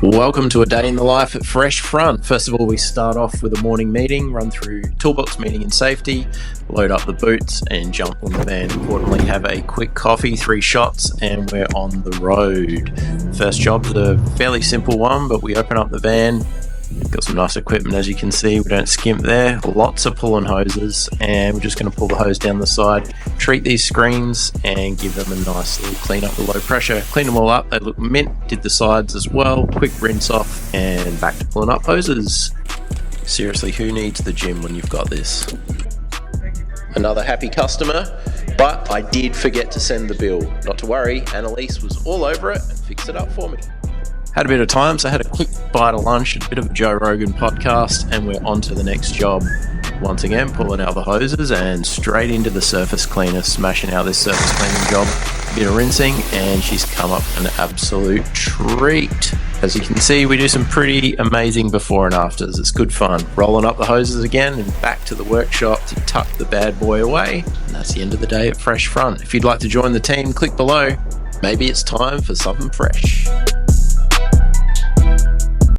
Welcome to a day in the life at Fresh Front. First of all, we start off with a morning meeting, run through toolbox meeting and safety, load up the boots and jump on the van. Importantly, have a quick coffee, 3 shots, and we're on the road. First job's a fairly simple one, but we open up the van. Got some nice equipment, as you can see. We don't skimp there. Lots of pulling hoses, and we're just going to pull the hose down the side, treat these screens, and give them a nice little clean up with low pressure. Clean them all up. They look mint. Did the sides as well. Quick rinse off, and back to pulling up hoses. Seriously, who needs the gym when you've got this? Another happy customer, but I did forget to send the bill. Not to worry, Annalise was all over it and fixed it up for me. Had a bit of time, so I had a quick bite of lunch, a bit of a Joe Rogan podcast, and we're on to the next job. Once again, pulling out the hoses and straight into the surface cleaner, smashing out this surface cleaning job. A bit of rinsing, and she's come up an absolute treat. As you can see, we do some pretty amazing before and afters. It's good fun. Rolling up the hoses again and back to the workshop to tuck the bad boy away. And that's the end of the day at Fresh Front. If you'd like to join the team, click below. Maybe it's time for something fresh.